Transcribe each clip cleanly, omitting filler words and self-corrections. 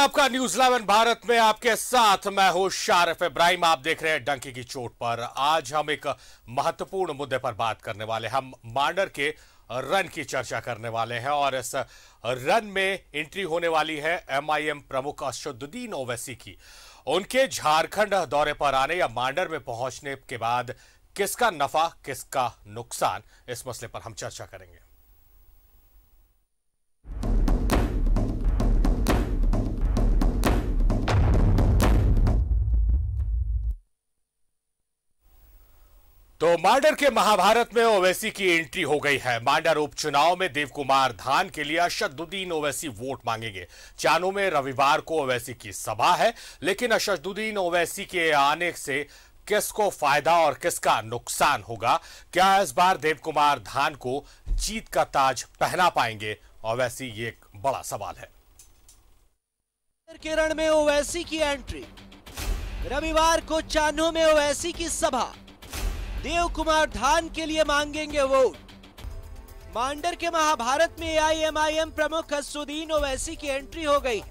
आपका न्यूज 11 भारत में आपके साथ मैं हूं शारिफ इब्राहिम। आप देख रहे हैं डंकी की चोट पर। आज हम एक महत्वपूर्ण मुद्दे पर बात करने वाले हैं। हम मांडर के रन की चर्चा करने वाले हैं और इस रन में एंट्री होने वाली है एमआईएम प्रमुख असदुद्दीन ओवैसी की। उनके झारखंड दौरे पर आने या मांडर में पहुंचने के बाद किसका नफा किसका नुकसान, इस मसले पर हम चर्चा करेंगे। तो मांडर के महाभारत में ओवैसी की एंट्री हो गई है। मांडर उपचुनाव में देवकुमार धान के लिए असदुद्दीन ओवैसी वोट मांगेंगे। चानू में रविवार को ओवैसी की सभा है, लेकिन असदुद्दीन ओवैसी के आने से किसको फायदा और किसका नुकसान होगा? क्या इस बार देवकुमार धान को जीत का ताज पहना पाएंगे ओवैसी? ये एक बड़ा सवाल है। केरल में ओवैसी की एंट्री, रविवार को चान्हो में ओवैसी की सभा, देवकुमार धान के लिए मांगेंगे वोट। मांडर के महाभारत में एआईएमआईएम प्रमुख असदुद्दीन ओवैसी की एंट्री हो गई।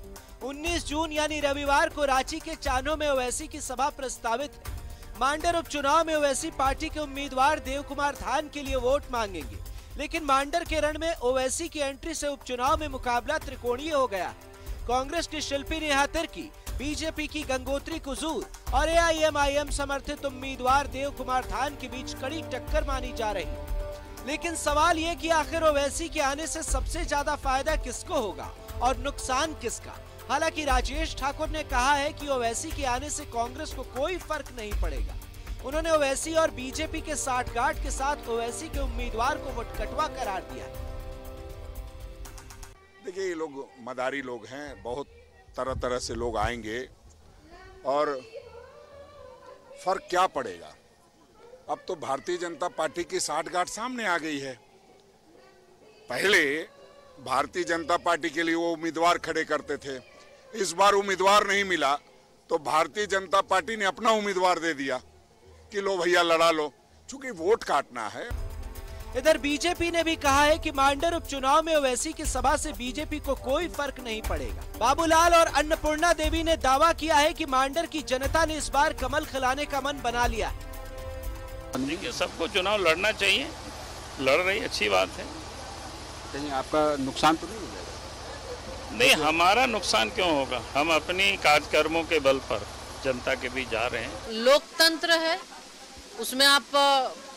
19 जून यानी रविवार को रांची के चान्हो में ओवैसी की सभा प्रस्तावित है। मांडर उपचुनाव में ओवैसी पार्टी के उम्मीदवार देवकुमार धान के लिए वोट मांगेंगे, लेकिन मांडर के रण में ओवैसी की एंट्री से उपचुनाव में मुकाबला त्रिकोणीय हो गया। कांग्रेस की शिल्पी नेहा तिर्की, बीजेपी की गंगोत्री कुजूर और एआईएमआईएम समर्थित उम्मीदवार देवकुमार धान के बीच कड़ी टक्कर मानी जा रही। लेकिन सवाल ये कि आखिर ओवैसी के आने से सबसे ज्यादा फायदा किसको होगा और नुकसान किसका? हालांकि राजेश ठाकुर ने कहा है कि ओवैसी के आने से कांग्रेस को कोई फर्क नहीं पड़ेगा। उन्होंने ओवैसी और बीजेपी के साठगांठ के साथ ओवैसी के उम्मीदवार को वोटकटवा करार दिया। देखिए, ये लोग मदारी लोग हैं, बहुत तरह तरह से लोग आएंगे और फर्क क्या पड़ेगा? अब तो भारतीय जनता पार्टी की साठगांठ सामने आ गई है। पहले भारतीय जनता पार्टी के लिए वो उम्मीदवार खड़े करते थे, इस बार उम्मीदवार नहीं मिला तो भारतीय जनता पार्टी ने अपना उम्मीदवार दे दिया कि लो भैया लड़ा लो, चूंकि वोट काटना है। इधर बीजेपी ने भी कहा है कि मांडर उपचुनाव में ओवैसी की सभा से बीजेपी को कोई फर्क नहीं पड़ेगा। बाबूलाल और अन्नपूर्णा देवी ने दावा किया है कि मांडर की जनता ने इस बार कमल खिलाने का मन बना लिया है। देखिए, सबको चुनाव लड़ना चाहिए, लड़ रही अच्छी बात है। कहीं आपका नुकसान तो नहीं हो जाएगा? नहीं, हमारा नुकसान क्यों होगा? हम अपनी कार्यक्रमों के बल पर जनता के बीच जा रहे हैं। लोकतंत्र है, उसमें आप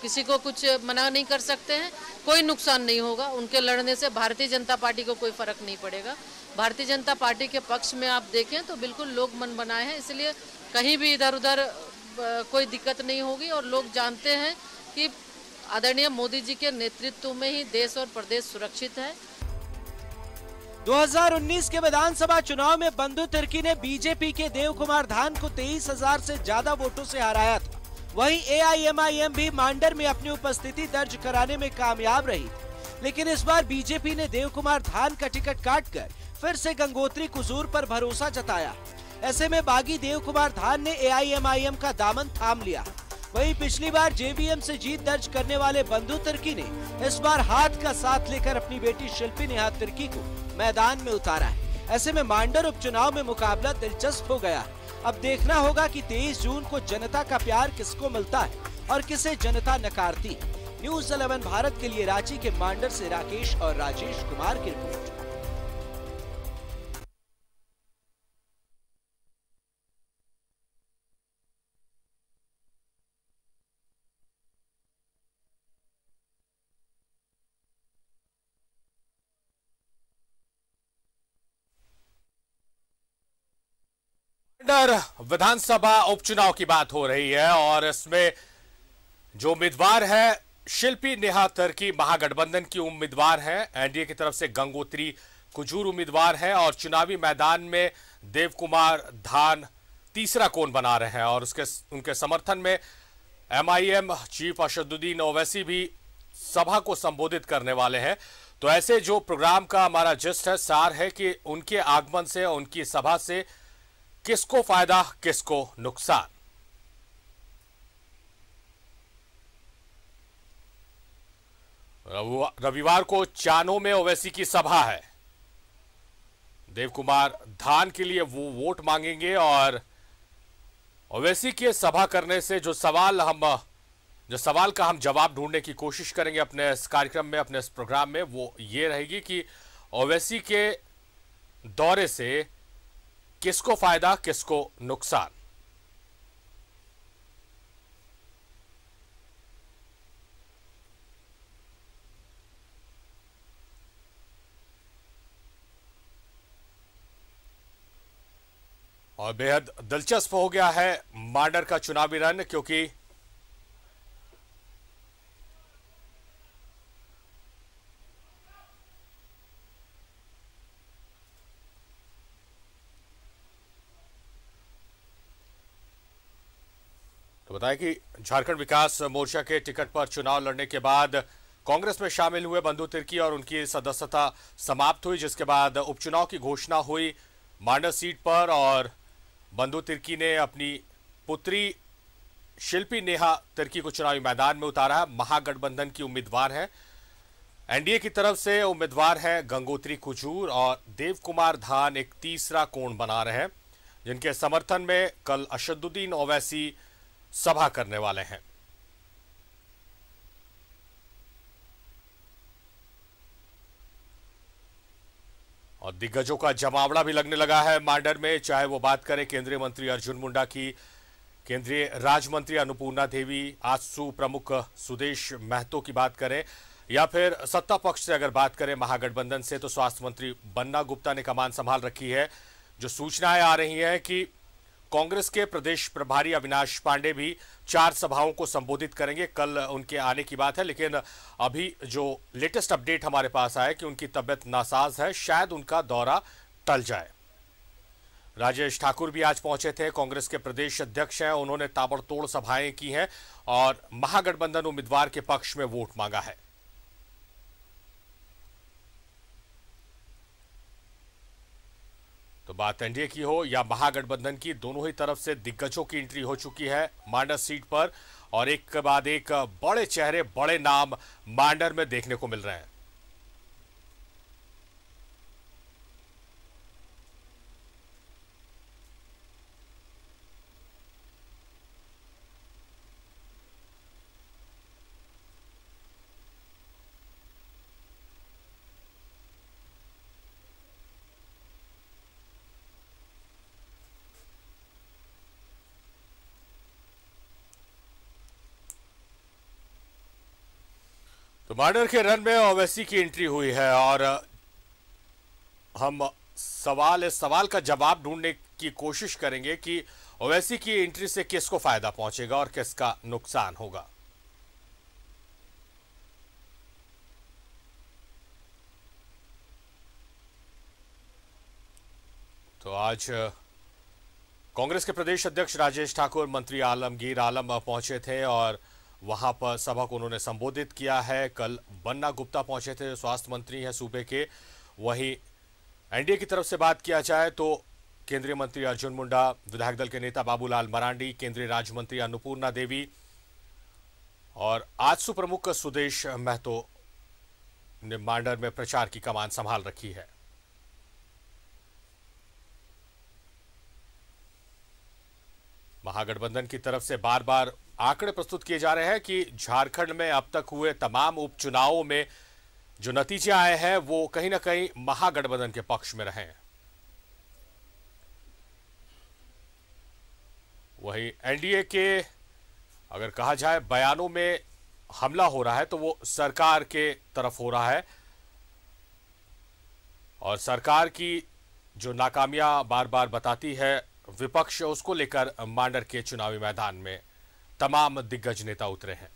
किसी को कुछ मना नहीं कर सकते हैं। कोई नुकसान नहीं होगा उनके लड़ने से। भारतीय जनता पार्टी को कोई फर्क नहीं पड़ेगा। भारतीय जनता पार्टी के पक्ष में आप देखें तो बिल्कुल लोग मन बनाए हैं, इसलिए कहीं भी इधर उधर कोई दिक्कत नहीं होगी। और लोग जानते हैं कि आदरणीय मोदी जी के नेतृत्व में ही देश और प्रदेश सुरक्षित है। 2019 के विधानसभा चुनाव में बंधु तिर्की ने बीजेपी के देवकुमार धान को 23,000 से ज्यादा वोटों से हराया था। वहीं एआईएमआईएम भी मांडर में अपनी उपस्थिति दर्ज कराने में कामयाब रही थी। लेकिन इस बार बीजेपी ने देवकुमार धान का टिकट काटकर फिर से गंगोत्री कुजूर पर भरोसा जताया। ऐसे में बागी देवकुमार धान ने एआईएमआईएम का दामन थाम लिया। वहीं पिछली बार जेवीएम से जीत दर्ज करने वाले बंधु तिर्की ने इस बार हाथ का साथ लेकर अपनी बेटी शिल्पी नेहा तिर्की को मैदान में उतारा है। ऐसे में मांडर उपचुनाव में मुकाबला दिलचस्प हो गया है। अब देखना होगा कि 23 जून को जनता का प्यार किसको मिलता है और किसे जनता नकारती है। न्यूज 11 भारत के लिए रांची के मांडर से राकेश और राजेश कुमार की रिपोर्ट। विधानसभा उपचुनाव की बात हो रही है और इसमें जो उम्मीदवार है शिल्पी नेहा तिर्की महागठबंधन की उम्मीदवार है। एनडीए की तरफ से गंगोत्री कुजूर उम्मीदवार है और चुनावी मैदान में देवकुमार धान तीसरा कोण बना रहे हैं और उनके समर्थन में एमआईएम चीफ असदुद्दीन ओवैसी भी सभा को संबोधित करने वाले हैं। तो ऐसे जो प्रोग्राम का हमारा जिस्ट है, सार है कि उनके आगमन से, उनकी सभा से किसको फायदा किसको नुकसान। रविवार को चान्हो में ओवैसी की सभा है। देव कुमार धान के लिए वो वोट मांगेंगे और ओवैसी के सभा करने से जो सवाल का हम जवाब ढूंढने की कोशिश करेंगे अपने इस कार्यक्रम में, अपने इस प्रोग्राम में, वो ये रहेगी कि ओवैसी के दौरे से किसको फायदा, किसको नुकसान। और बेहद दिलचस्प हो गया है मांडर का चुनावी रन, क्योंकि तो बताएं कि झारखंड विकास मोर्चा के टिकट पर चुनाव लड़ने के बाद कांग्रेस में शामिल हुए बंधु तिर्की और उनकी सदस्यता समाप्त हुई, जिसके बाद उपचुनाव की घोषणा हुई मांडर सीट पर और बंधु तिर्की ने अपनी पुत्री शिल्पी नेहा तिर्की को चुनावी मैदान में उतारा है। महागठबंधन की उम्मीदवार है, एनडीए की तरफ से उम्मीदवार है गंगोत्री कुजूर और देव कुमार धान एक तीसरा कोण बना रहे हैं, जिनके समर्थन में कल असदुद्दीन ओवैसी सभा करने वाले हैं। और दिग्गजों का जमावड़ा भी लगने लगा है मांडर में, चाहे वो बात करें केंद्रीय मंत्री अर्जुन मुंडा की, केंद्रीय राज्य मंत्री अन्नपूर्णा देवी, आजसू प्रमुख सुदेश महतो की बात करें, या फिर सत्ता पक्ष से अगर बात करें महागठबंधन से, तो स्वास्थ्य मंत्री बन्ना गुप्ता ने कमान संभाल रखी है। जो सूचनाएं आ रही हैं कि कांग्रेस के प्रदेश प्रभारी अविनाश पांडे भी 4 सभाओं को संबोधित करेंगे, कल उनके आने की बात है, लेकिन अभी जो लेटेस्ट अपडेट हमारे पास आया कि उनकी तबीयत नासाज है, शायद उनका दौरा टल जाए। राजेश ठाकुर भी आज पहुंचे थे, कांग्रेस के प्रदेश अध्यक्ष हैं, उन्होंने ताबड़तोड़ सभाएं की हैं और महागठबंधन उम्मीदवार के पक्ष में वोट मांगा है। तो बात एनडीए की हो या महागठबंधन की, दोनों ही तरफ से दिग्गजों की एंट्री हो चुकी है मांडर सीट पर और एक के बाद एक बड़े चेहरे, बड़े नाम मांडर में देखने को मिल रहे हैं। तो मांडर के रन में ओवैसी की एंट्री हुई है और हम इस सवाल का जवाब ढूंढने की कोशिश करेंगे कि ओवैसी की एंट्री से किसको फायदा पहुंचेगा और किसका नुकसान होगा। तो आज कांग्रेस के प्रदेश अध्यक्ष राजेश ठाकुर, मंत्री आलमगीर आलम पहुंचे थे और वहां पर सभा को उन्होंने संबोधित किया है। कल बन्ना गुप्ता पहुंचे थे, स्वास्थ्य मंत्री हैं सूबे के। वहीं एनडीए की तरफ से बात किया जाए तो केंद्रीय मंत्री अर्जुन मुंडा, विधायक दल के नेता बाबूलाल मरांडी, केंद्रीय राज्य मंत्री अन्नपूर्णा देवी और आजसू प्रमुख सुदेश महतो ने मांडर में प्रचार की कमान संभाल रखी है। महागठबंधन की तरफ से बार बार आंकड़े प्रस्तुत किए जा रहे हैं कि झारखंड में अब तक हुए तमाम उपचुनावों में जो नतीजे आए हैं वो कहीं ना कहीं महागठबंधन के पक्ष में रहे हैं। वहीं एनडीए के अगर कहा जाए बयानों में हमला हो रहा है तो वो सरकार के तरफ हो रहा है और सरकार की जो नाकामियां बार बार बताती है विपक्ष, उसको लेकर मांडर के चुनावी मैदान में तमाम दिग्गज नेता उतरे हैं।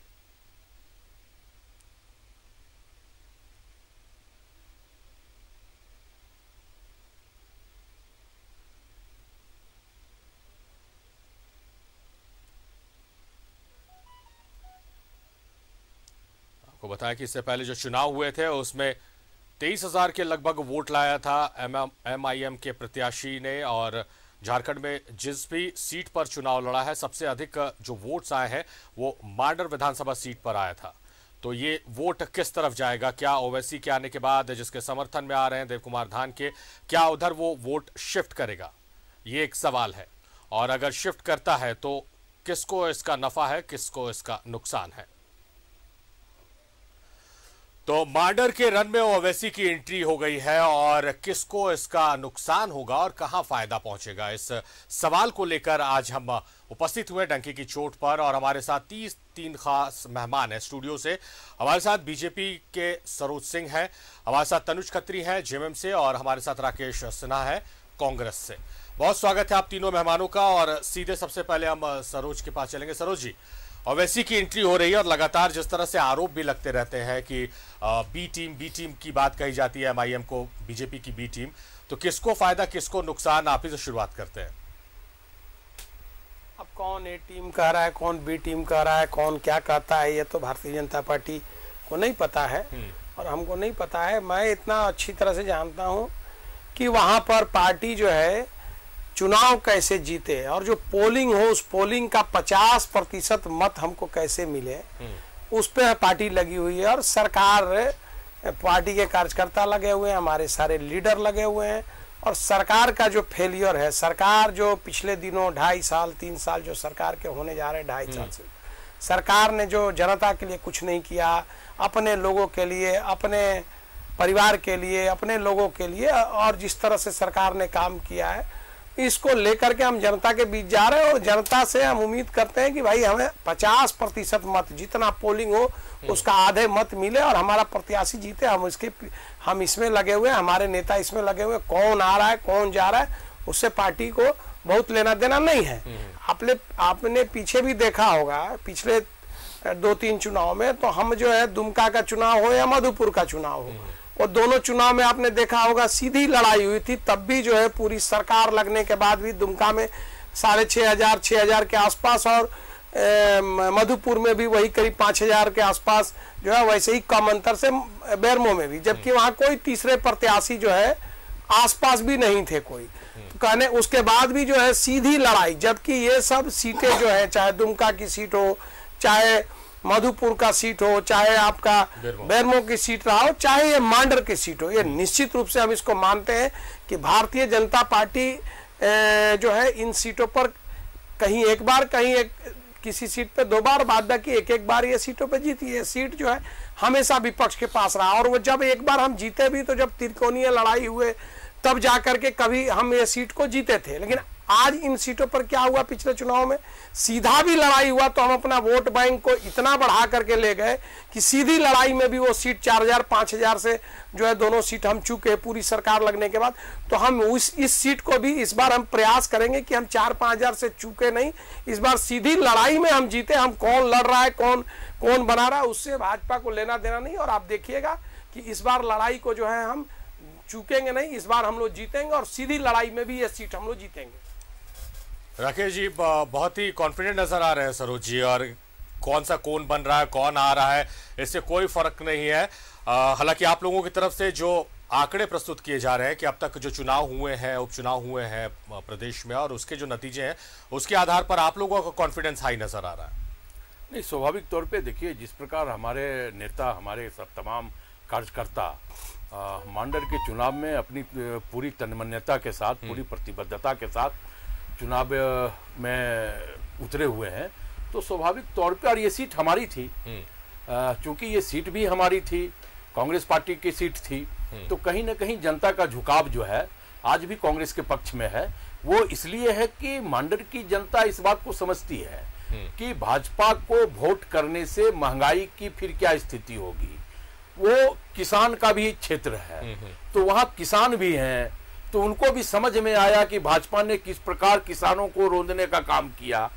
आपको बताया कि इससे पहले जो चुनाव हुए थे उसमें 23,000 के लगभग वोट लाया था एमआईएम के प्रत्याशी ने और झारखंड में जिस भी सीट पर चुनाव लड़ा है सबसे अधिक जो वोट्स आए हैं वो मांडर विधानसभा सीट पर आया था। तो ये वोट किस तरफ जाएगा? क्या ओवैसी के आने के बाद जिसके समर्थन में आ रहे हैं देव कुमार धान के, क्या उधर वो वोट शिफ्ट करेगा? ये एक सवाल है। और अगर शिफ्ट करता है तो किसको इसका नफा है, किसको इसका नुकसान है? तो मांडर के रन में ओवैसी की एंट्री हो गई है और किसको इसका नुकसान होगा और कहां फायदा पहुंचेगा, इस सवाल को लेकर आज हम उपस्थित हुए डंके की चोट पर। और हमारे साथ 3 खास मेहमान हैं स्टूडियो से। हमारे साथ बीजेपी के सरोज सिंह हैं, हमारे साथ तनुज खत्री हैं जेएमएम से, और हमारे साथ राकेश सिन्हा है कांग्रेस से। बहुत स्वागत है आप तीनों मेहमानों का। और सीधे सबसे पहले हम सरोज के पास चलेंगे। सरोज जी, ओवैसी की एंट्री हो रही है और लगातार जिस तरह से आरोप भी लगते रहते हैं कि बी टीम की बात कही जाती है एमआईएम को, बीजेपी की बी टीम, तो किसको फायदा किसको नुकसान, आप ही से शुरुआत करते हैं। अब कौन ए टीम कह रहा है, कौन बी टीम कह रहा है, कौन क्या कहता है, ये तो भारतीय जनता पार्टी को नहीं पता है और हमको नहीं पता है। मैं इतना अच्छी तरह से जानता हूँ कि वहाँ पर पार्टी जो है चुनाव कैसे जीते और जो पोलिंग हो उस पोलिंग का 50% मत हमको कैसे मिले, उस पर पार्टी लगी हुई है। और सरकार, पार्टी के कार्यकर्ता लगे हुए हैं, हमारे सारे लीडर लगे हुए हैं। और सरकार का जो फेलियर है, सरकार जो पिछले दिनों 2.5 साल 3 साल जो सरकार के होने जा रहे हैं, 2.5 साल से सरकार ने जो जनता के लिए कुछ नहीं किया, अपने लोगों के लिए, अपने परिवार के लिए, अपने लोगों के लिए, और जिस तरह से सरकार ने काम किया है, इसको लेकर के हम जनता के बीच जा रहे हैं। और जनता से हम उम्मीद करते हैं कि भाई हमें 50% मत, जितना पोलिंग हो उसका आधे मत मिले और हमारा प्रत्याशी जीते। हम इसमें लगे हुए हैं, हमारे नेता इसमें लगे हुए हैं। कौन आ रहा है, कौन जा रहा है, उससे पार्टी को बहुत लेना देना नहीं है। आपने पीछे भी देखा होगा, पिछले 2-3 चुनाव में, तो हम जो है दुमका का चुनाव हो या मधुपुर का चुनाव हो, और दोनों चुनाव में आपने देखा होगा सीधी लड़ाई हुई थी। तब भी जो है पूरी सरकार लगने के बाद भी दुमका में 6,500 के आसपास, और मधुपुर में भी वही करीब 5,000 के आसपास जो है, वैसे ही कम अंतर से बेरमो में भी, जबकि वहां कोई तीसरे प्रत्याशी जो है आसपास भी नहीं थे कोई। तो कहने उसके बाद भी जो है सीधी लड़ाई, जबकि ये सब सीटें जो है, चाहे दुमका की सीट हो, चाहे मधुपुर का सीट हो, चाहे आपका बेरमो की सीट रहा हो, चाहे ये मांडर की सीट हो, ये निश्चित रूप से हम इसको मानते हैं कि भारतीय जनता पार्टी जो है इन सीटों पर कहीं एक बार, कहीं किसी सीट पे 2 बार, बाद बाकी एक बार ये सीटों पे जीती है। सीट जो है हमेशा विपक्ष के पास रहा। और वो जब एक बार हम जीते भी, तो जब त्रिकोणीय लड़ाई हुए तब जाकर के कभी हम ये सीट को जीते थे। लेकिन आज इन सीटों पर क्या हुआ, पिछले चुनाव में सीधा भी लड़ाई हुआ तो हम अपना वोट बैंक को इतना बढ़ा करके ले गए कि सीधी लड़ाई में भी वो सीट 4,000-5,000 से जो है दोनों सीट हम चूके पूरी सरकार लगने के बाद। तो हम इस सीट को भी इस बार हम प्रयास करेंगे कि हम 4-5,000 से चूके नहीं, इस बार सीधी लड़ाई में हम जीते। हम कौन लड़ रहा है, कौन बना रहा है, उससे भाजपा को लेना देना नहीं। और आप देखिएगा कि इस बार लड़ाई को जो है हम चूकेंगे नहीं, इस बार हम लोग जीतेंगे और सीधी लड़ाई में भी ये सीट हम लोग जीतेंगे। राकेश जी, बहुत ही कॉन्फिडेंट नजर आ रहे हैं सरोज जी, और कौन बन रहा है, कौन आ रहा है, इससे कोई फर्क नहीं है। हालांकि आप लोगों की तरफ से जो आंकड़े प्रस्तुत किए जा रहे हैं कि अब तक जो चुनाव हुए हैं, उपचुनाव हुए हैं प्रदेश में, और उसके जो नतीजे हैं, उसके आधार पर आप लोगों का कॉन्फिडेंस हाई नजर आ रहा है। नहीं, स्वाभाविक तौर पे देखिए, जिस प्रकार हमारे नेता, हमारे सब तमाम कार्यकर्ता मांडर के चुनाव में अपनी पूरी तन्मयता के साथ, पूरी प्रतिबद्धता के साथ चुनाव में उतरे हुए हैं, तो स्वाभाविक तौर पे, और ये सीट हमारी थी, चूंकि ये सीट भी हमारी थी, कांग्रेस पार्टी की सीट थी, तो कहीं ना कहीं जनता का झुकाव जो है आज भी कांग्रेस के पक्ष में है। वो इसलिए है कि मांडर की जनता इस बात को समझती है कि भाजपा को वोट करने से महंगाई की फिर क्या स्थिति होगी। वो किसान का भी क्षेत्र है, तो वहां किसान भी हैं, तो उनको भी समझ में आया कि भाजपा ने किस प्रकार किसानों को रोंदने का काम किया।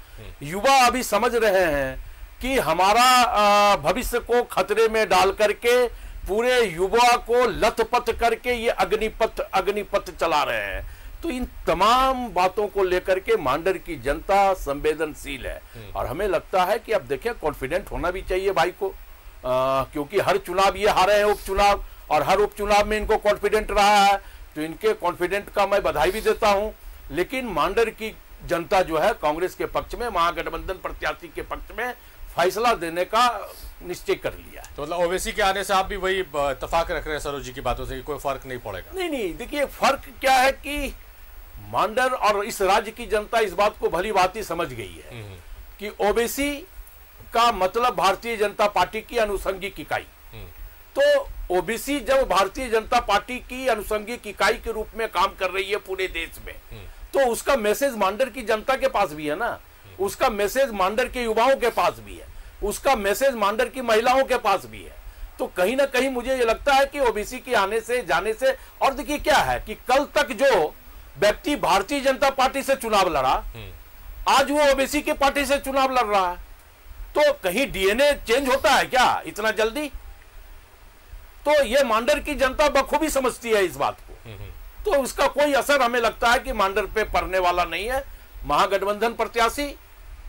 युवा अभी समझ रहे हैं कि हमारा भविष्य को खतरे में डाल करके पूरे युवा को लथपथ करके ये अग्निपथ चला रहे हैं। तो इन तमाम बातों को लेकर के मांडर की जनता संवेदनशील है, और हमें लगता है कि अब देखिए, कॉन्फिडेंट होना भी चाहिए भाई को, क्योंकि हर चुनाव ये हारे हैं उपचुनाव, और हर उपचुनाव में इनको कॉन्फिडेंट रहा है, तो इनके कॉन्फिडेंट का मैं बधाई भी देता हूं। लेकिन मांडर की जनता जो है कांग्रेस के पक्ष में, महागठबंधन प्रत्याशी के पक्ष में फैसला देने का निश्चय कर लिया है। तो मतलब ओवैसी के आने से आप भी वही इत्तेफाक रख रहे हैं सरोज जी की बातों से कि कोई फर्क नहीं पड़ेगा? नहीं, देखिए फर्क क्या है कि मांडर और इस राज्य की जनता इस बात को भली भांति समझ गई है कि ओबीसी का मतलब भारतीय जनता पार्टी की अनुषंगिक इकाई। तो ओबीसी जब भारतीय जनता पार्टी की अनुषंगिक इकाई के रूप में काम कर रही है पूरे देश में, तो उसका मैसेज मांडर की जनता के पास भी है ना, उसका मैसेज मांडर के युवाओं के पास भी है, उसका मैसेज मांडर की महिलाओं के पास भी है। तो कहीं ना कहीं मुझे ये लगता है कि ओबीसी के आने से जाने से, और देखिए क्या है कि कल तक जो व्यक्ति भारतीय जनता पार्टी से चुनाव लड़ा, आज वो ओबीसी की पार्टी से चुनाव लड़ रहा है। तो कहीं डीएनए चेंज होता है क्या इतना जल्दी? तो ये मांडर की जनता बखूबी समझती है इस बात को, तो उसका कोई असर हमें लगता है कि मांडर पे पड़ने वाला नहीं है। महागठबंधन प्रत्याशी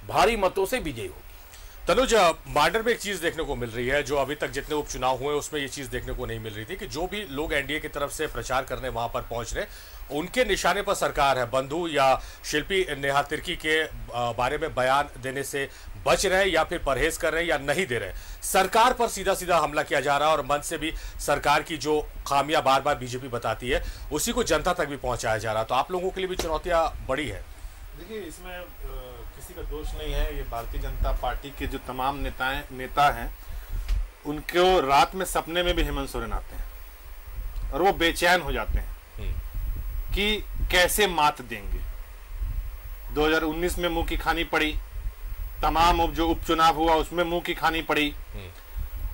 भारी मतों से विजयी होगी। तनुज, मांडर में एक चीज देखने को मिल रही है जो अभी तक जितने उपचुनाव हुए उसमें ये चीज देखने को नहीं मिल रही थी कि जो भी लोग एनडीए की तरफ से प्रचार करने वहां पर पहुंच रहे, उनके निशाने पर सरकार है। बंधु या शिल्पी नेहा तिर्की के बारे में बयान देने से बच रहे या फिर परहेज कर रहे हैं या नहीं दे रहे, सरकार पर सीधा सीधा हमला किया जा रहा है और मंच से भी सरकार की जो खामियां बार बार बीजेपी बताती है उसी को जनता तक भी पहुंचाया जा रहा है। तो आप लोगों के लिए भी चुनौतियां बड़ी है। देखिए, इसमें किसी का दोष नहीं है। ये भारतीय जनता पार्टी के जो तमाम नेता हैं उनको रात में सपने में भी हेमंत सोरेन आते हैं और वो बेचैन हो जाते हैं कि कैसे मात देंगे। 2019 में मुंह की खानी पड़ी, तमाम जो उपचुनाव हुआ उसमें मुंह की खानी पड़ी,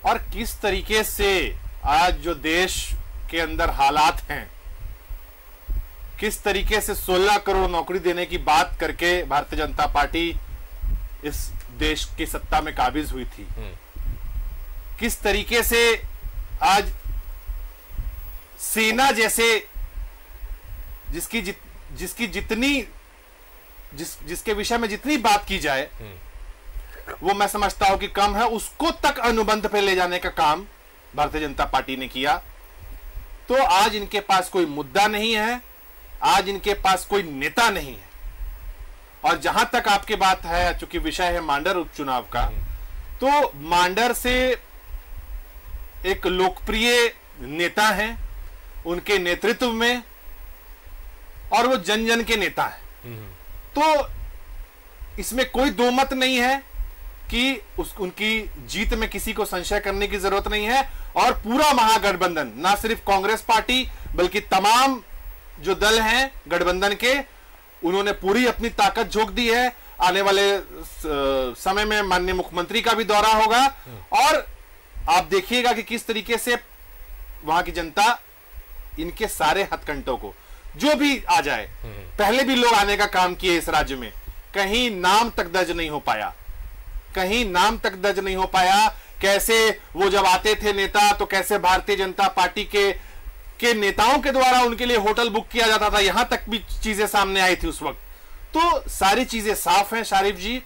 और किस तरीके से आज जो देश के अंदर हालात हैं, किस तरीके से 16 करोड़ नौकरी देने की बात करके भारतीय जनता पार्टी इस देश की सत्ता में काबिज हुई थी, किस तरीके से आज सेना जैसे जिसके विषय में जितनी बात की जाए वो मैं समझता हूं कि कम है, उसको तक अनुबंध पे ले जाने का काम भारतीय जनता पार्टी ने किया। तो आज इनके पास कोई मुद्दा नहीं है, आज इनके पास कोई नेता नहीं है। और जहां तक आपकी बात है, चूंकि विषय है मांडर उपचुनाव का, तो मांडर से एक लोकप्रिय नेता हैं, उनके नेतृत्व में, और वो जन जन के नेता हैं। तो इसमें कोई दो मत नहीं है कि उनकी जीत में किसी को संशय करने की जरूरत नहीं है। और पूरा महागठबंधन, ना सिर्फ कांग्रेस पार्टी बल्कि तमाम जो दल हैं गठबंधन के, उन्होंने पूरी अपनी ताकत झोंक दी है। आने वाले समय में माननीय मुख्यमंत्री का भी दौरा होगा और आप देखिएगा कि किस तरीके से वहां की जनता इनके सारे हथकंडों को, जो भी आ जाए, पहले भी लोग आने का काम किए इस राज्य में, कहीं नाम तक दर्ज नहीं हो पाया, कहीं नाम तक दर्ज नहीं हो पाया। कैसे वो जब आते थे नेता, तो कैसे भारतीय जनता पार्टी के नेताओं के द्वारा उनके लिए होटल बुक किया जाता था, यहां तक भी चीजें सामने आई थी उस वक्त। तो सारी चीजें साफ हैं शारिफ जी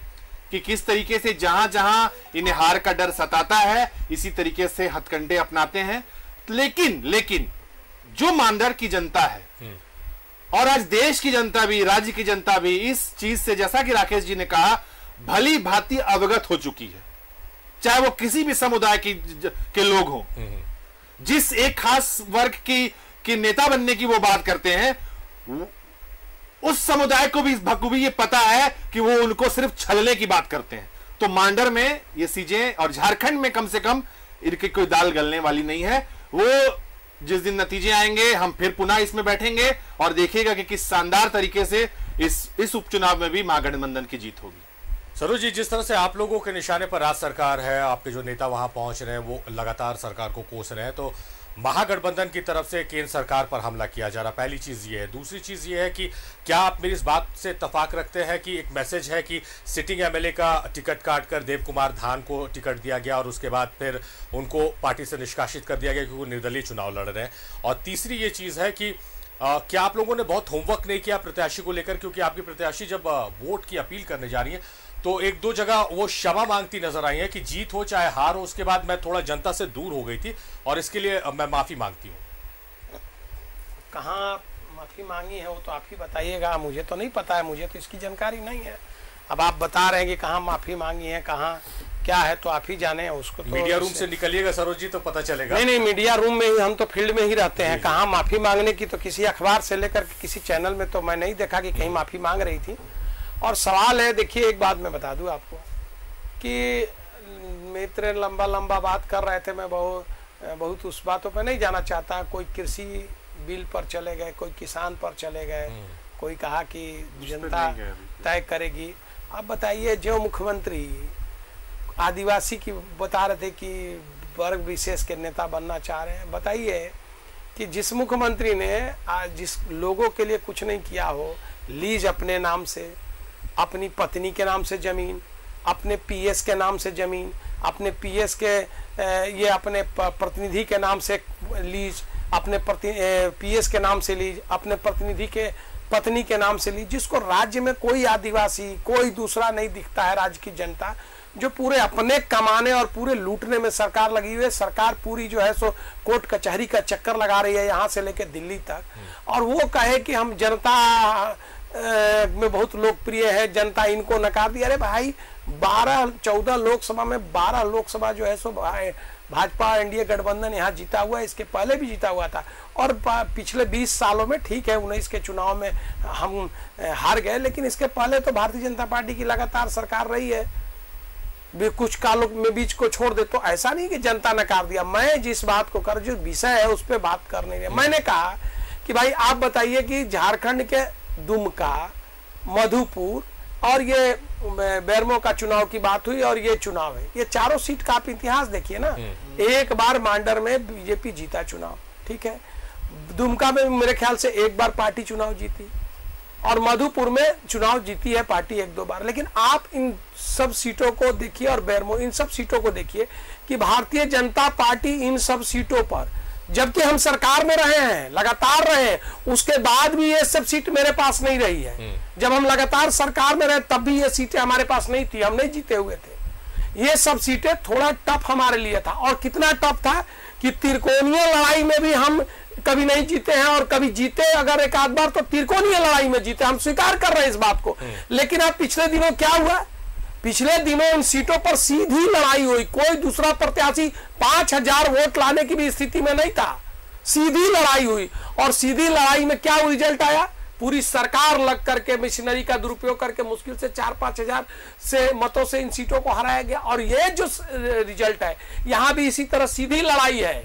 कि किस तरीके से जहां जहां इन्हें हार का डर सताता है, इसी तरीके से हथकंडे अपनाते हैं। लेकिन जो मांडर की जनता है और आज देश की जनता भी, राज्य की जनता भी इस चीज से, जैसा कि राकेश जी ने कहा, भली भांति अवगत हो चुकी है। चाहे वो किसी भी समुदाय के लोग हों, जिस एक खास वर्ग की नेता बनने की वो बात करते हैं, उस समुदाय को भी बखूबी ये पता है कि वो उनको सिर्फ छलने की बात करते हैं। तो मांडर में ये चीजें, और झारखंड में कम से कम इनकी कोई दाल गलने वाली नहीं है। वो जिस दिन नतीजे आएंगे, हम फिर पुनः इसमें बैठेंगे और देखिएगा कि किस शानदार तरीके से इस उपचुनाव में भी महागठबंधन की जीत होगी। सरोज जी, जिस तरह से आप लोगों के निशाने पर राज्य सरकार है, आपके जो नेता वहां पहुंच रहे हैं वो लगातार सरकार को कोस रहे हैं, तो महागठबंधन की तरफ से केंद्र सरकार पर हमला किया जा रहा है, पहली चीज ये है। दूसरी चीज ये है कि क्या आप मेरी इस बात से इत्तेफाक रखते हैं कि एक मैसेज है कि सिटिंग एमएलए का टिकट काटकर देव कुमार धान को टिकट दिया गया और उसके बाद फिर उनको पार्टी से निष्कासित कर दिया गया क्योंकि वो निर्दलीय चुनाव लड़ रहे हैं। और तीसरी ये चीज है कि क्या आप लोगों ने बहुत होमवर्क नहीं किया प्रत्याशी को लेकर, क्योंकि आपकी प्रत्याशी जब वोट की अपील करने जा रही है तो एक दो जगह वो क्षमा मांगती नजर आई है कि जीत हो चाहे हार हो, उसके बाद मैं थोड़ा जनता से दूर हो गई थी और इसके लिए मैं माफी मांगती हूँ। कहाँ माफी मांगी है वो तो आप ही बताइएगा, मुझे तो नहीं पता है, मुझे तो इसकी जानकारी नहीं है। अब आप बता रहे हैं कि कहाँ माफी मांगी है, कहाँ क्या है तो आप ही जाने उसको। तो मीडिया रूम से निकलिएगा सरोज जी तो पता चलेगा। नहीं, मीडिया रूम में ही, हम तो फील्ड में ही रहते हैं। कहाँ माफी मांगने की, तो किसी अखबार से लेकर किसी चैनल में तो मैं नहीं देखा कि कहीं माफी मांग रही थी। और सवाल है, देखिए एक बात मैं बता दूं आपको कि मित्र लंबा बात कर रहे थे, मैं बहुत उस बातों पर नहीं जाना चाहता। कोई कृषि बिल पर चले गए, कोई किसान पर चले गए, कोई कहा कि जनता तय करेगी। अब बताइए, जो मुख्यमंत्री आदिवासी की बता रहे थे कि वर्ग विशेष के नेता बनना चाह रहे हैं, बताइए कि जिस मुख्यमंत्री ने जिस लोगों के लिए कुछ नहीं किया हो, लीज अपने नाम से, अपनी पत्नी के नाम से जमीन, अपने पीएस के नाम से जमीन, अपने पीएस के ये अपने प्रतिनिधि के नाम से लीज, अपने पीएस के नाम से लीज, अपने प्रतिनिधि के पत्नी के नाम से लीज, जिसको राज्य में कोई आदिवासी कोई दूसरा नहीं दिखता है। राज्य की जनता जो पूरे अपने कमाने और पूरे लूटने में सरकार लगी हुई है। सरकार पूरी जो है सो कोर्ट कचहरी का चक्कर लगा रही है यहाँ से लेकर दिल्ली तक, और वो कहे कि हम जनता में बहुत लोकप्रिय है, जनता इनको नकार दिया। अरे भाई, 14 लोकसभा में 12 लोकसभा जो है सो भाजपा एनडीए गठबंधन यहाँ जीता हुआ है, इसके पहले भी जीता हुआ था। और पिछले 20 सालों में, ठीक है 19 के चुनाव में हम हार गए, लेकिन इसके पहले तो भारतीय जनता पार्टी की लगातार सरकार रही है। कुछ कालों में बीच को छोड़ दे तो ऐसा नहीं कि जनता नकार दिया। मैं जिस बात को कर, जो विषय है उस पर बात करने दिया। मैंने कहा कि भाई आप बताइए कि झारखंड के दुमका, मधुपुर और ये बेरमो का चुनाव की बात हुई, और ये चुनाव है, ये चारों सीट का आप इतिहास देखिए ना। एक बार मांडर में बीजेपी जीता चुनाव, ठीक है, दुमका में मेरे ख्याल से एक बार पार्टी चुनाव जीती, और मधुपुर में चुनाव जीती है पार्टी 1-2 बार। लेकिन आप इन सब सीटों को देखिए, और बेरमो, इन सब सीटों को देखिए कि भारतीय जनता पार्टी इन सब सीटों पर, जबकि हम सरकार में रहे हैं, लगातार रहे हैं, उसके बाद भी ये सब सीट मेरे पास नहीं रही है। जब हम लगातार सरकार में रहे तब भी ये सीटें हमारे पास नहीं थी, हम नहीं जीते हुए थे। ये सब सीटें थोड़ा टफ हमारे लिए था, और कितना टफ था कि त्रिकोणीय लड़ाई में भी हम कभी नहीं जीते हैं, और कभी जीते अगर एक आध बार तो त्रिकोणीय लड़ाई में जीते, हम स्वीकार कर रहे हैं इस बात को। लेकिन अब पिछले दिनों क्या हुआ, पिछले दिनों इन सीटों पर सीधी लड़ाई हुई। कोई दूसरा प्रत्याशी 5000 वोट लाने की भी स्थिति में नहीं था, सीधी लड़ाई हुई। और सीधी लड़ाई में क्या रिजल्ट आया, पूरी सरकार लग करके मशीनरी का दुरुपयोग करके मुश्किल से 4-5 हजार से मतों से इन सीटों को हराया गया। और ये जो रिजल्ट है, यहां भी इसी तरह सीधी लड़ाई है,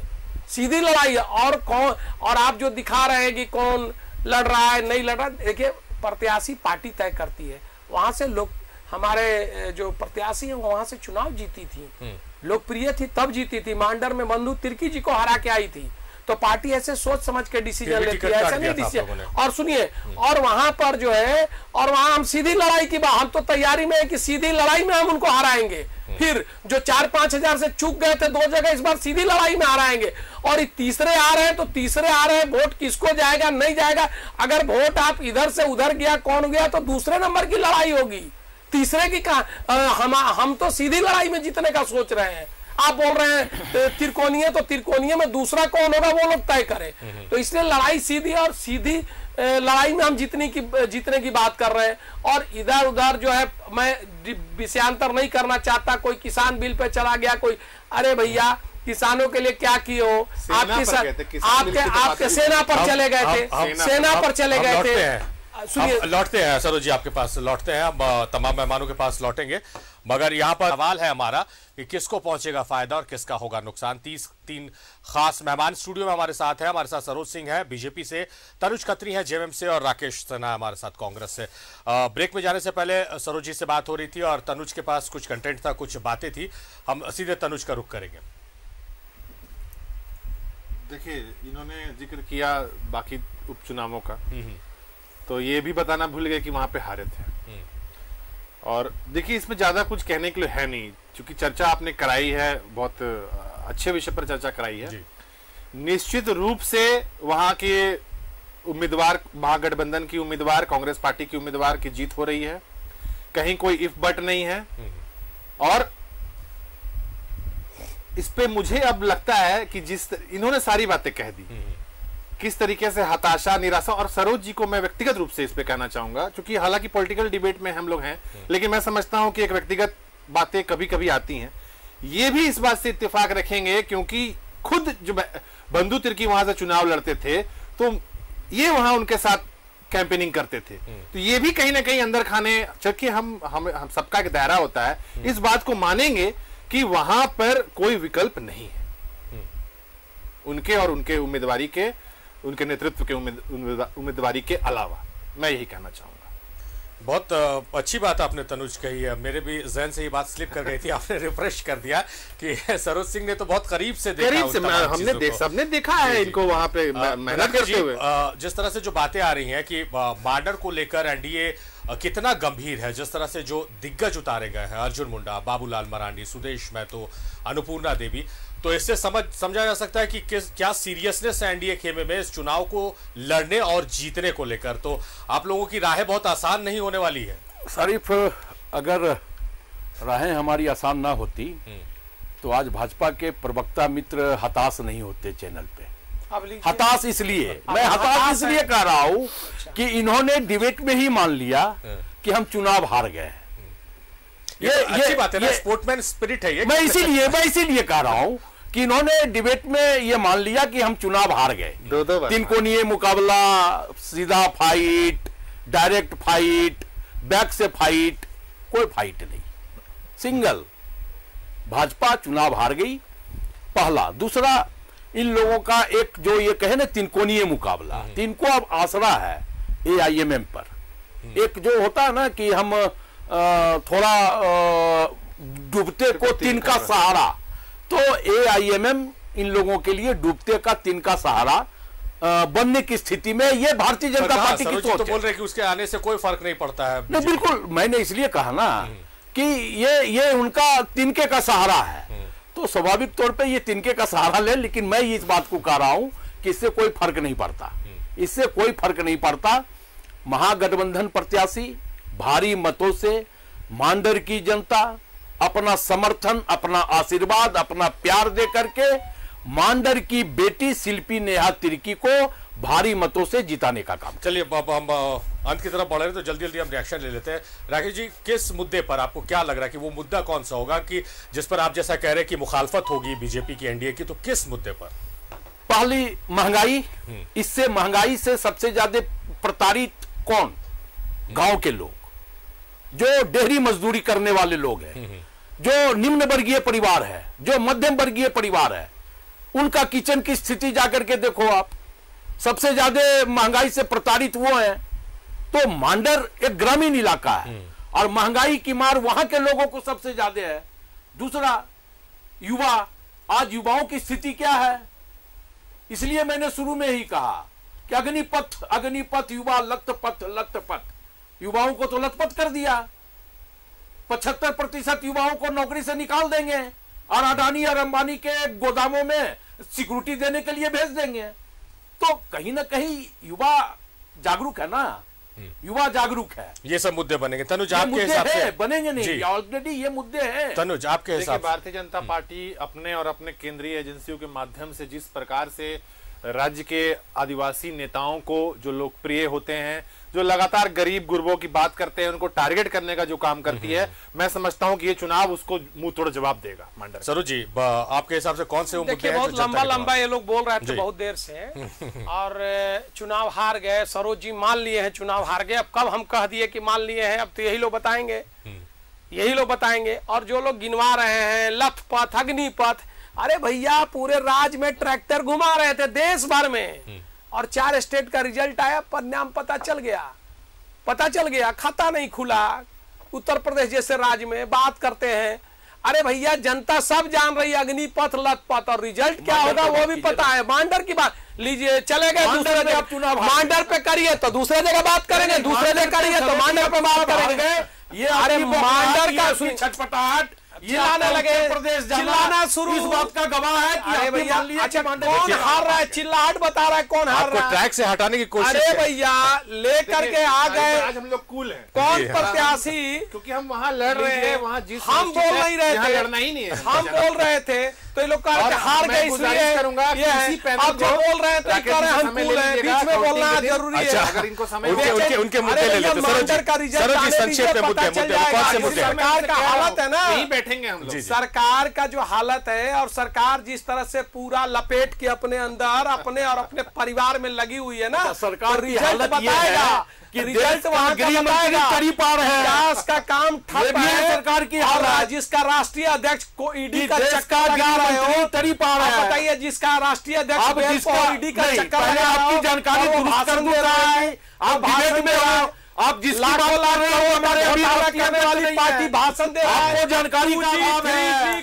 सीधी लड़ाई है। और कौन, और आप जो दिखा रहे हैं कि कौन लड़ रहा है नहीं लड़ रहा, देखिए प्रत्याशी पार्टी तय करती है। वहां से लोग, हमारे जो प्रत्याशी हैं वहां से चुनाव जीती थी, लोकप्रिय थी तब जीती थी। मांडर में बंधु तिर्की जी को हरा के आई थी, तो पार्टी ऐसे सोच समझ के डिसीजन लेती है, ऐसा नहीं डिसीजन। और सुनिए, और वहां पर जो है, और वहां हम सीधी लड़ाई की बात, हम तो तैयारी में है कि सीधी लड़ाई में हम उनको हराएंगे। फिर जो 4-5 हजार से चूक गए थे 2 जगह, इस बार सीधी लड़ाई में हराएंगे। और तीसरे आ रहे हैं तो तीसरे आ रहे हैं, वोट किसको जाएगा नहीं जाएगा, अगर वोट आप इधर से उधर गया, कौन गया, तो दूसरे नंबर की लड़ाई होगी, तीसरे की हम तो सीधी लड़ाई में जीतने का सोच रहे हैं। आप बोल रहे हैं त्रिकोणीय, तो त्रिकोणीय में दूसरा कौन होगा वो लोग तय करें। तो इसलिए लड़ाई सीधी, और सीधी लड़ाई में हम जीतने की बात कर रहे हैं। और इधर उधर जो है, मैं विषयांतर नहीं करना चाहता, कोई किसान बिल पे चला गया, कोई, अरे भैया किसानों के लिए क्या किए हो आप, आपके सेना पर चले गए थे, सेना पर चले गए थे। लौटते हैं सरोज जी, आपके पास लौटते हैं, हम तमाम मेहमानों के पास लौटेंगे, मगर यहाँ पर सवाल है हमारा कि किसको पहुंचेगा फायदा और किसका होगा नुकसान। 3 खास मेहमान स्टूडियो में हमारे साथ है। हमारे साथ सरोज सिंह है बीजेपी से, तनुज खत्री है जेएमएम से, और राकेश सिन्हा हमारे साथ कांग्रेस से। ब्रेक में जाने से पहले सरोज जी से बात हो रही थी और तनुज के पास कुछ कंटेंट था, कुछ बातें थी, हम सीधे तनुज का रुख करेंगे। देखिए, इन्होंने जिक्र किया बाकी उपचुनावों का, तो ये भी बताना भूल गए कि वहां पे हारे थे। और देखिए, इसमें ज्यादा कुछ कहने के लिए है नहीं, क्योंकि चर्चा आपने कराई है, बहुत अच्छे विषय पर चर्चा कराई है। निश्चित रूप से वहां के उम्मीदवार, महागठबंधन की उम्मीदवार, कांग्रेस पार्टी की उम्मीदवार की जीत हो रही है, कहीं कोई इफ बट नहीं है। और इस पे मुझे अब लगता है कि जिस इन्होंने सारी बातें कह दी, किस तरीके से हताशा, निराशा, और सरोज जी को मैं व्यक्तिगत रूप से इस पे कहना चाहूंगा, क्योंकि हालांकि पॉलिटिकल डिबेट में हम लोग हैं, लेकिन मैं समझता हूं कि एक व्यक्तिगत बातें कभी कभी आती हैं, ये भी इस बात से इत्तेफाक रखेंगे क्योंकि खुद जो बंधु तिर्की वहां से चुनाव लड़ते थे तो ये वहां उनके साथ कैंपेनिंग करते थे, तो ये भी कहीं ना कहीं अंदर खाने, जबकि हम सबका एक दायरा होता है, इस बात को मानेंगे कि वहां पर कोई विकल्प नहीं है उनके और उनके उम्मीदवारी के, उनके नेतृत्व के उम्मीदवारी के अलावा। मैं यही कहना चाहूंगा। बहुत अच्छी बात आपने तनुज कही है, मेरे भी जहन से ये बात स्लिप कर गई थी, आपने रिफ्रेश कर दिया कि सरोज सिंह ने तो बहुत करीब से देखा, हमने सबने देखा है इनको वहां पे मेहनत करते हुए। जिस तरह से जो बातें आ रही हैं कि मांडर को लेकर एनडीए कितना गंभीर है, जिस तरह से जो दिग्गज उतारे गए हैं, अर्जुन मुंडा, बाबूलाल मरांडी, सुदेश महतो, अन्नपूर्णा देवी, तो इससे समझा जा सकता है कि क्या सीरियसनेस है एनडीए खेमे में इस चुनाव को लड़ने और जीतने को लेकर। तो आप लोगों की राहें बहुत आसान नहीं होने वाली है। शरीफ, अगर राहें हमारी आसान ना होती तो आज भाजपा के प्रवक्ता मित्र हताश नहीं होते चैनल पे। हताश इसलिए, मैं हताश इसलिए कह रहा हूं कि इन्होंने डिबेट में ही मान लिया कि हम चुनाव हार गए। ये अच्छी बात है ना, स्पोर्ट्समैन स्पिरिट है ये। मैं इसीलिए कह रहा हूं कि इन्होंने डिबेट में ये मान लिया कि हम चुनाव हार गए। तीन कोणीय मुकाबला, सीधा फाइट, डायरेक्ट फाइट, बैक से फाइट, कोई फाइट नहीं, सिंगल भाजपा चुनाव हार गई। पहला। दूसरा, इन लोगों का एक जो ये कहे ना तीन कोणीय मुकाबला, तिनको अब आसरा है AIMM पर। एक जो होता है ना कि हम थोड़ा डूबते को तिनका सहारा, तो AIMM इन लोगों के लिए डूबते का तिनका सहारा बनने की स्थिति में ये भारतीय जनता पार्टी की सोच तो बोल रहे कि उसके आने से कोई फर्क नहीं पड़ता है। नहीं, बिल्कुल, मैंने इसलिए कहा ना कि ये उनका तिनके का सहारा है, तो स्वाभाविक तौर पे ये तिनके का सहारा ले। लेकिन मैं इस बात को कह रहा हूं कि इससे कोई फर्क नहीं पड़ता, इससे कोई फर्क नहीं पड़ता। महागठबंधन प्रत्याशी भारी मतों से मांडर की जनता अपना समर्थन, अपना आशीर्वाद, अपना प्यार दे करके मांडर की बेटी शिल्पी नेहा तिर्की को भारी मतों से जिताने का काम। चलिए हम अंत की तरफ बढ़ रहे हैं, तो जल्दी जल्दी हम रिएक्शन ले लेते हैं। राकेश जी, किस मुद्दे पर आपको क्या लग रहा है कि वो मुद्दा कौन सा होगा कि जिस पर आप जैसा कह रहे हैं कि मुखालफत होगी बीजेपी की, एनडीए की, तो किस मुद्दे पर? पहली, महंगाई। इससे महंगाई से सबसे ज्यादा प्रताड़ित कौन? गांव के लोग, जो डेहरी मजदूरी करने वाले लोग हैं, जो निम्न वर्गीय परिवार है, जो मध्यम वर्गीय परिवार है, उनका किचन की स्थिति जाकर के देखो आप। सबसे ज्यादा महंगाई से प्रताड़ित वो है। तो मांडर एक ग्रामीण इलाका है और महंगाई की मार वहां के लोगों को सबसे ज्यादा है। दूसरा, युवा। आज युवाओं की स्थिति क्या है? इसलिए मैंने शुरू में ही कहा कि अग्निपथ युवा लतपथ। युवाओं को तो लतपथ कर दिया, 75% युवाओं को नौकरी से निकाल देंगे और अडानी और अंबानी के गोदामों में सिक्योरिटी देने के लिए भेज देंगे। तो कहीं ना कहीं युवा जागरूक है ना, युवा जागरूक है। ये सब मुद्दे बनेंगे। तनुज, आपके हिसाब से बनेंगे नहीं? ऑलरेडी ये मुद्दे हैं। तनुज, आपके हिसाब से भारतीय जनता पार्टी अपने और अपने केंद्रीय एजेंसियों के माध्यम से जिस प्रकार से राज्य के आदिवासी नेताओं को जो लोकप्रिय होते हैं, जो लगातार गरीब गुरबों की बात करते हैं, उनको टारगेट करने का जो काम करती है, मैं समझता हूं कि ये चुनाव उसको मुंह तोड़ जवाब देगा। मांडर सरोज जी, आपके हिसाब से कौन से वो मुद्दे हैं? बहुत लंबा ये लोग बोल रहे थे बहुत देर से और चुनाव हार गए। सरोज जी मान लिए हैं चुनाव हार गए। अब कब हम कह दिए कि मान लिए हैं? अब तो यही लोग बताएंगे। और जो लोग गिनवा रहे हैं लथपथ, अग्निपथ, अरे भैया पूरे राज्य में ट्रैक्टर घुमा रहे थे देश भर में और 4 स्टेट का रिजल्ट आया, परिणाम पता चल गया, खाता नहीं खुला। उत्तर प्रदेश जैसे राज्य में बात करते हैं, अरे भैया जनता सब जान रही है अग्निपथ लथपथ, और रिजल्ट क्या होगा वो भी पता है। मांडर की बात लीजिए, चले गए दूसरे जगह चुनाव, मांडर पे करिए तो दूसरे जगह बात करेंगे, दूसरे जगह करिए तो मांडर पे बात करेंगे। ये अरे मांडर का छटपटाहट चिल्लाने लगे, चिल्लाना शुरू, इस बात का गवाह है कि अरे भैया अच्छा कौन हार रहा है? चिल्लाहट बता रहा है कौन हार रहा है? ट्रैक से हटाने की कोशिश। अरे भैया लेकर के आ गए। आज हम लोग कूल हैं। कौन प्रत्याशी? क्योंकि हम वहां लड़ रहे हैं, वहां जिस हम बोल नहीं रहे थे, लड़ना ही नहीं है। हम बोल रहे थे तो ये लोग हार गए इसलिए करूंगा कि इसी पैनल आप जो बोल रहे हैं तो कह रहे हैं हम कूल हैं, बीच में बोलना जरूरी है। अगर इनको समय उनके मुद्दे ले लेते सरोज जी, संक्षेप में मुद्दे कौन से मुद्दे? सरकार का हालत है ना, यहीं बैठेंगे हम लोग। सरकार का जो हालत है और सरकार जिस तरह से पूरा लपेट के अपने अंदर अपने और अपने परिवार में लगी हुई है ना, सरकार की रिजल्ट हालत ये बताएगा है कि रिजल्ट वहां का बताएगा करीब आ रहे हैं, विकास का काम ठप है सरकार की और हालत। जिसका राष्ट्रीय अध्यक्ष को ईडी का चक्कर लगा रहे हो, करीब आ रहे हैं। बताइए जिसका राष्ट्रीय अध्यक्ष आप जिसका ईडी का चक्कर पहले लगा रहा आपकी हो, जानकारी वो दुरुस्त भाषण कर दे रहा है, आप डिबेट में हो, आप जिसकी बात कर रहे हो हमारे अभी करने वाली पार्टी भाषण दे रहा है, आपको जानकारी का अभाव है।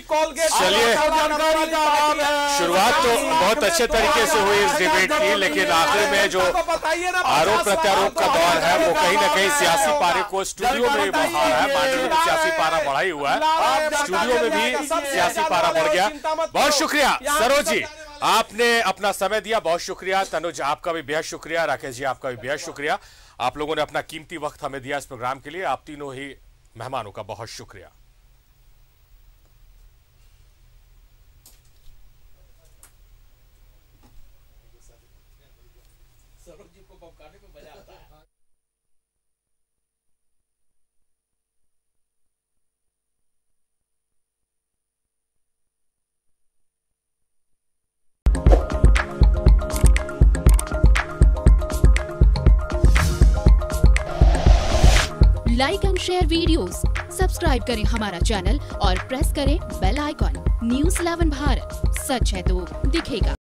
चलिए, जानकारी का अभाव है। शुरुआत तो बहुत अच्छे तरीके से हुई इस डिबेट की, लेकिन आखिर में जो आरोप प्रत्यारोप का दौर है वो कहीं ना कहीं सियासी पारे को स्टूडियो में भी बढ़ा रहा है। मांडर में भी सियासी पारा बढ़ा ही हुआ है, स्टूडियो में भी सियासी पारा बढ़ गया। बहुत शुक्रिया सरोज जी, आपने अपना समय दिया, बहुत शुक्रिया। तनुज आपका भी बेहद शुक्रिया, राकेश जी आपका भी बेहद शुक्रिया। आप लोगों ने अपना कीमती वक्त हमें दिया इस प्रोग्राम के लिए। आप तीनों ही मेहमानों का बहुत शुक्रिया। Like and share videos, subscribe करें हमारा चैनल और प्रेस करें बेल आइकॉन। न्यूज़ 11 भारत, सच है तो दिखेगा।